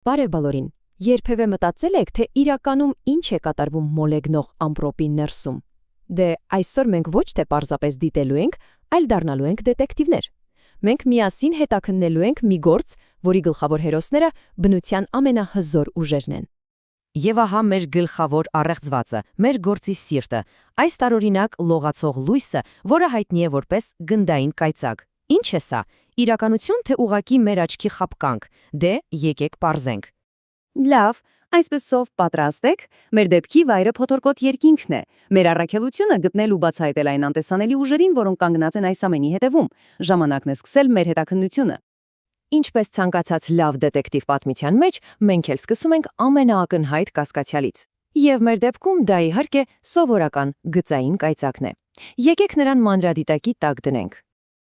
Բարև բոլորին։ Երբևէ մտածել եք, թե իրականում ինչ է կատարվում մոլեգնող ամպրոպի ներսում։ Դե այսօր մենք ոչ թե պարզապես դիտելու ենք, այլ դառնալու ենք դետեկտիվներ։ Մենք միասին հետաքննելու ենք մի գործ, որի գլխավոր հերոսները բնության ամենահզոր ուժերն են։ Եվ ահա մեր գլխավոր առեղծվածը, մեր գործի սիրտը, այս տարօրինակ լողացող լույսը, որը հայտնի է որպես գնդային կայծակ։ Ինչ է սա։ Իրականություն թե ուղղակի մեր աչքի խաբկանք։ Դե եկեք պարզենք։ Լավ, այսպեսով պատրաստ եք, մեր դեպքի վայրը փոթորկոտ երկինքն է։ Մեր առաքելությունը գտնել ու բացահայտել այն անտեսանելի ուժերին, որոնք կանգնած են այս ամենի հետևում։ Ժամանակն է սկսել մեր հետաքննությունը։ Ինչպես ցանկացած լավ դետեկտիվ պատմության մեջ, մենք էլ սկսում ենք ամենաակնհայտ կասկածյալից։ Եվ մեր դեպքում դա իհարկե սովորական գծային կայծակն է։ Եկեք նրան մանրադիտակի տակ դնենք։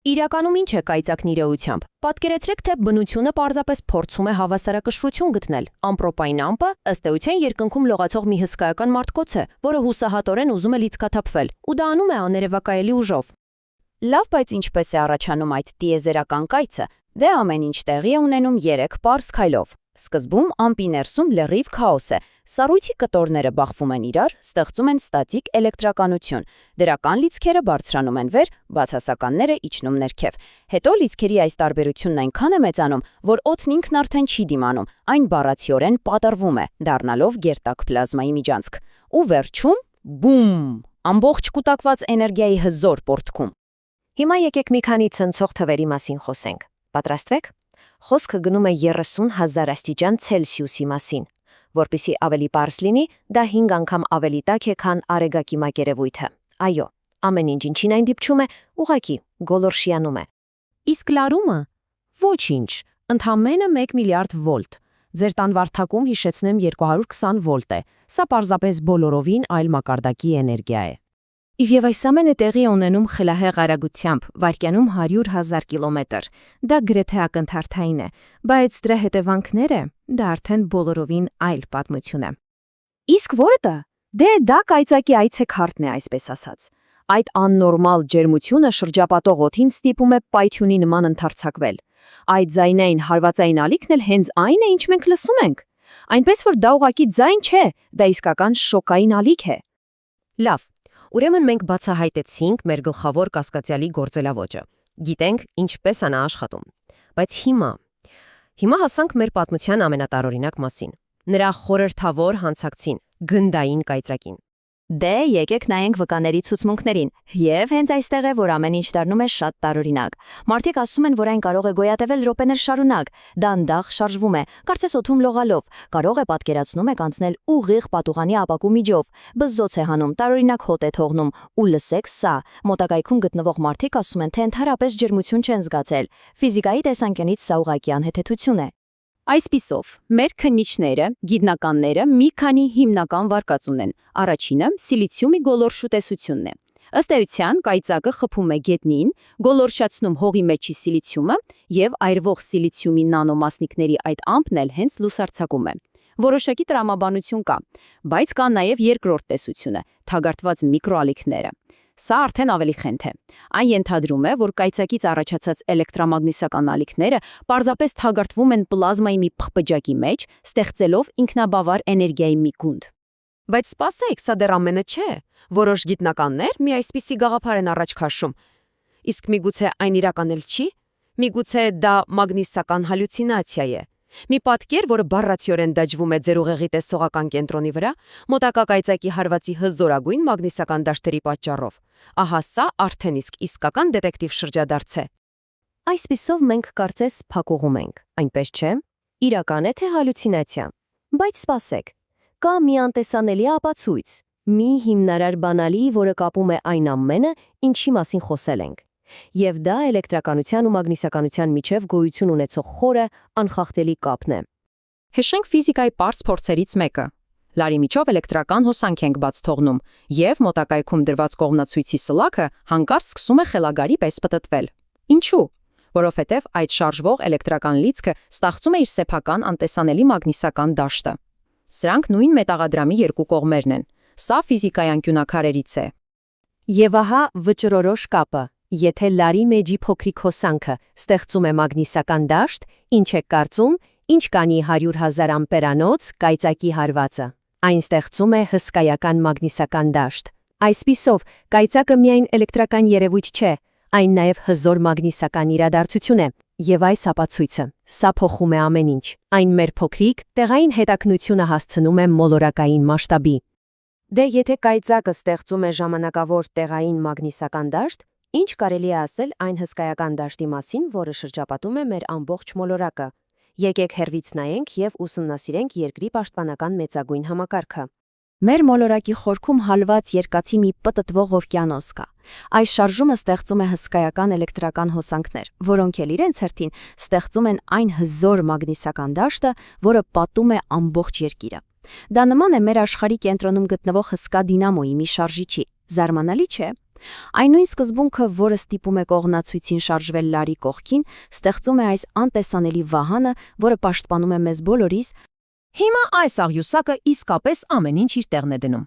Իրականում ինչ է կայծակն իրողությամբ։ Պատկերացրեք, թե բնությունը պարզապես փորձում է հավասարակշռություն գտնել։ Ամպրոպային ամպը ըստ էության երկնքում լողացող մի հսկայական մարդկոց է, որը հուսահատորեն ուզում է լիցքաթափվել, ու դա անում է աներևակայելի ուժով։ Լավ, բայց ինչպես է առաջանում այդ տիեզերական կայծը։ Դե ամեն ինչ տեղի է ունենում 3 պարզ քայլով։ Սկզբում ամպի ներսում լրիվ քաոս է։ Սառույցի կտորները բախվում են իրար, ստեղծում են ստատիկ էլեկտրականություն։ Դրական լիցքերը բարձրանում են վեր, բացասականները իջնում ներքև։ Հետո լիցքերի այս տարբերությունն այնքան է մեծանում, որ օդն ինքն արդեն չի դիմանում, այն բառացիորեն պատռվում է, դառնալով գերտակ պլազմայի միջանցք։ Ու վերջում բում, ամբողջ կուտակված էներգիայի հզոր պորտքում։ Հիմա եկեք մի քանի ցնցող թվերի մասին խոսենք։ Պատրաստվեք։ Խոսքը գնում է 30,000 աստիճան Ցելսիուսի մասին։ Որպեսզի ավելի պարզ լինի, դա 5 անգամ ավելի տաք է, քան արեգակի մակերևույթը։ Այո, ամեն ինչին այն դիպչում է, ուղղակի գոլորշիանում է։ Իսկ լարումը։ Ոչինչ, ընդամենը 1 միլիարդ վոլտ։ Ձեր տան վարդակում հիշեցնեմ 220 վոլտ է։ Սա պարզապես բոլորովին այլ մակարդակի էներգիա է։ Եվ այս ամենը տեղի ունենում խելահեղ արագությամբ, վայրկյանում 100,000 կիլոմետր։ Դա գրեթե ակնթարթային է, բայց դրա հետևանքները դա արդեն բոլորովին այլ պատմություն է։ Իսկ որը դա? Դե դա կայծակի այցեքարտն է, այսպես ասած։ Այդ աննորմալ ջերմությունը շրջապատող օդին ստիպում է պայթյունի նման ընդարձակվել։ Այդ ձայնային հարվածային ալիքն էլ հենց այն է, ինչ մենք լսում ենք։ Այնպես որ դա ուղղակի ձայն չէ, դա իսկական շոկային ալիք է։ Լավ, ուրեմն մենք բացահայտեցինք մեր գլխավոր կասկածյալի գործելավոճը։ Գիտենք ինչպես է նա աշխատում։ Բայց հիմա հասանք մեր պատմության ամենատարօրինակ մասին։ Նրա խորհրդավոր հանցակցին՝ գնդային կայծակին։ Դե եկեք նայենք վկաների ցուցմունքներին, եւ հենց այստեղ է, որ ամեն ինչ դառնում է շատ տարօրինակ։ Մարդիկ ասում են, որ այն կարող է գոյատևել րոպեներ շարունակ, դանդաղ շարժվում է, կարծես օդում լողալով, կարող է պատկերացնում եք անցնել ուղիղ պատուղանի ապակու միջով, բզզոց է հանում, տարօրինակ հոտ է թողնում, ու լսեք սա, մոտակայքում գտնվող մարդիկ ասում են, թե ընդհանրապես ջերմություն չեն զգացել։ Ֆիզիկայի տեսանկյունից սա ուղղակի անհեթեթություն է։ Այսպիսով, մեր քննիչները, գիտնականները մի քանի հիմնական վարկած ունեն։ Առաջինը սիլիցիումի գոլորշու տեսությունն է։ Ըստ էության, կայծակը խփում է գետնին, գոլորշացնում հողի մեջի սիլիցիումը եւ այրվող սիլիցիումի նանոմասնիկների այդ ամպն էլ հենց լուսարձակում է։ Որոշակի տրամաբանություն կա, բայց կա նաև երկրորդ տեսությունը՝ թագարտված միկրոալիքները։ Սա արդեն ավելի խենթ է։ Այն ենթադրում է, որ կայծակից առաջացած էլեկտրամագնիսական ալիքները պարզապես թագարտվում են պլազմայի մի փխպջակի մեջ, ստեղծելով ինքնաբավար էներգիայի մի գունդ։ Բայց սպասեք, սա դեռ ամենը չէ։ Որոշ գիտնականներ մի այսպիսի գաղափար են առաջ քաշում։ Իսկ միգուցե այն իրական էլ չի։ Միգուցե դա մագնիսական հալյուցինացիա է։ Մի պատկեր, որը բառացիորեն դաջվում է ձեր ուղեղի տեսողական կենտրոնի վրա, մոտակա կայծակի հարվածի հզորագույն մագնիսական դաշտերի պատճառով։ Ահա սա արդեն իսկական դետեկտիվ շրջադարձ է։ Այսպիսով մենք կարծես փակուղում ենք, այնպես չէ։ Իրական է թե հալյուցինացիա։ Բայց սպասեք, կա մի անտեսանելի ապացույց, մի հիմնարար բանալի, որը կապում է այն ամենը, ինչի մասին խոսել ենք։ Եվ դա էլեկտրականության ու մագնիսականության միջև գոյություն ունեցող խորը անխախտելի կապն է։ Հիշենք ֆիզիկայի պարզ փորձերից մեկը։ Լարի միջով էլեկտրական հոսանք ենք բաց թողնում, եւ մոտակայքում դրված կողմնացույցի սլաքը հանկարծ սկսում է խելագարի պես պտտվել։ Ինչու՞։ Որովհետև այդ շարժվող էլեկտրական լիցքը ստեղծում է իր սեփական անտեսանելի մագնիսական դաշտը։ Սրանք նույն մետաղադրամի երկու կողմերն են։ Սա ֆիզիկայի անկյունաքարերից է։ Եվ ահա վճռորոշ կապը։ Եթե լարի մեջի փոքրիկ հոսանքը ստեղծում է մագնիսական դաշտ, ինչ եք կարծում, Ինչ կանի 100,000 ամպերանոց կայծակի հարվածը։ Այն ստեղծում է հսկայական մագնիսական դաշտ։ Այսպիսով, կայծակը միայն էլեկտրական երևույթ չէ, այն նաև հզոր մագնիսական իրադարձություն է, եւ այս ապացույցը, սա փոխում է ամեն ինչ։ Այն մեր փոքրիկ, տեղային հետաքնությունը հասցնում է մոլորակային մասշտաբի։ Դե եթե կայծակը ստեղծում է ժամանակավոր տեղային մագնիսական դաշտ, ինչ կարելի է ասել այն հսկայական դաշտի մասին, որը շրջապատում է մեր ամբողջ մոլորակը։ Եկեք հեռվից նայենք եւ ուսումնասիրենք Երկրի պաշտպանական մեծագույն համակարգը։ Մեր մոլորակի խորքում հալված երկաթի մի պտտվող օվկիանոս կա։ Այս շարժումը ստեղծում է հսկայական էլեկտրական հոսանքներ, որոնք էլ իրենց հերթին ստեղծում են այն հզոր մագնիսական դաշտը, որը պատում է ամբողջ երկիրը։ Դա նման է մեր աշխարհի կենտրոնում գտնվող հսկա դինամոյի մի շարժիչի։ Զարմանալի չէ՞։ Այն նույն սկզբունքը, որը ստիպում է կողմնացույցին շարժվել լարի կողքին, ստեղծում է այս անտեսանելի վահանը, որը պաշտպանում է մեզ բոլորիս։ Հիմա այս աղյուսակը իսկապես ամեն ինչ իր տեղն է դնում։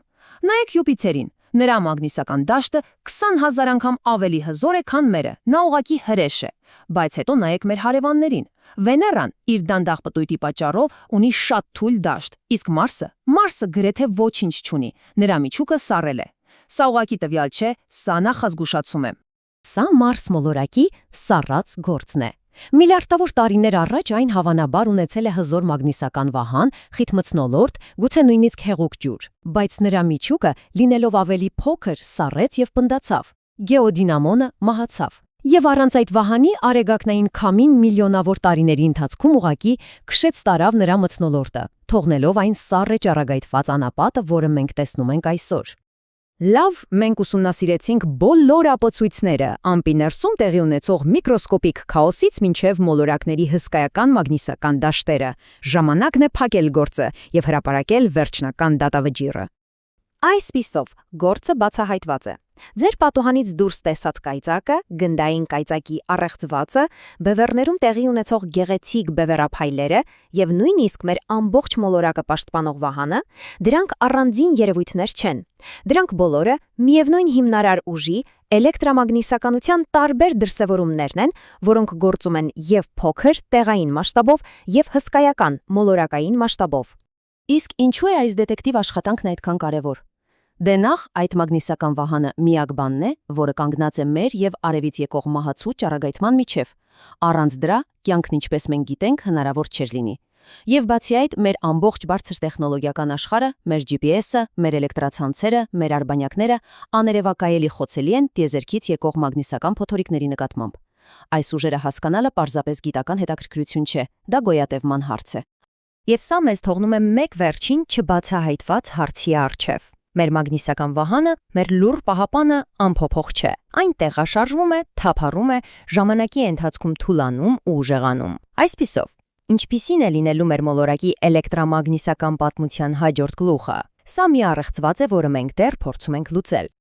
Նայեք Յուպիտերին, նրա մագնիսական դաշտը 20,000 անգամ ավելի հզոր է, քան մերը, նա ուղղակի հրեշ է։ Բայց հետո նայեք մեր հարևաններին։ Վեներան իր դանդաղ պտույտի պատճառով ունի շատ թույլ դաշտ, իսկ Մարսը գրեթե ոչինչ չունի, նրա միջուկը սառել է։ Սա ուղղակի տվյալ չէ, սա նախազգուշացում է։ Սա Մարս մոլորակի սառած գործն է։ Միլիարդավոր տարիներ առաջ այն հավանաբար ունեցել է հզոր մագնիսական վահան, խիտ մթնոլորտ, գուցե նույնիսկ հեղուկ ջուր, բայց նրա միջուկը, լինելով ավելի փոքր, սառեց եւ պնդացավ։ Գեոդինամոնը մահացավ։ Եվ առանց այդ վահանի արեգակնային քամին միլիոնավոր տարիների ընթացքում ուղղակի քշեց տարավ նրա մթնոլորտը, թողնելով այն սառը ճառագայթված անապատը, որը մենք տեսնում ենք այսօր։ Լավ, մենք ուսումնասիրեցինք բոլոր ապացույցները, ամպի ներսում տեղի ունեցող միկրոսկոպիկ քաոսից մինչև մոլորակների հսկայական մագնիսական դաշտերը։ Ժամանակն է փակել գործը եւ հրապարակել վերջնական դատավճիռը։ Այսպիսով, գործը բացահայտված է։ Ձեր պատուհանից դուրս տեսած կայծակը, գնդային կայծակի առեղծվածը, բևեռներում տեղի ունեցող գեղեցիկ բևեռափայլերը եւ նույնիսկ մեր ամբողջ մոլորակը պաշտպանող վահանը, դրանք առանձին երևույթներ չեն։ Դրանք բոլորը միևնույն հիմնարար ուժի էլեկտրամագնիսականության տարբեր դրսևորումներն են, որոնք գործում են եւ փոքր տեղային մասշտաբով եւ հսկայական մոլորակային մասշտաբով։ Իսկ ինչու է այս դետեկտիվ աշխատանքն այդքան կարևոր։ Դե նախ այդ մագնիսական վահանը միակ բանն է, որը կանգնած է մեր եւ արևից եկող մահացու ճառագայթման միջև։ Առանց դրա կյանքն ինչպես մենք գիտենք հնարավոր չէր լինի։ Եվ բացի այդ, մեր ամբողջ բարձր տեխնոլոգիական աշխարհը, մեր GPS-ը, մեր էլեկտրացանցերը, մեր արբանյակները աներևակայելի խոցելի են տիեզերքից եկող մագնիսական փոթորիկների նկատմամբ։ Այս ուժերը հասկանալը պարզապես գիտական հետաքրքրություն չէ, դա գոյատևման հարց է։ Եվ սա մեզ թողնում է մեկ վերջին չբացահայտված հարցի առջև։ Մեր մագնիսական վահանը, մեր լուռ պահապանը անփոփոխ չէ։ Այն տեղաշարժվում է, թափառում է, ժամանակի ընթացքում թուլանում ու ուժեղանում։ Այսպիսով, ինչպիսին է լինելու մեր մոլորակի էլեկտրամագնիսական պատմության հաջորդ գլուխը։ Սա մի առեղծված է, որը մենք դեռ փորձում ենք լուծել։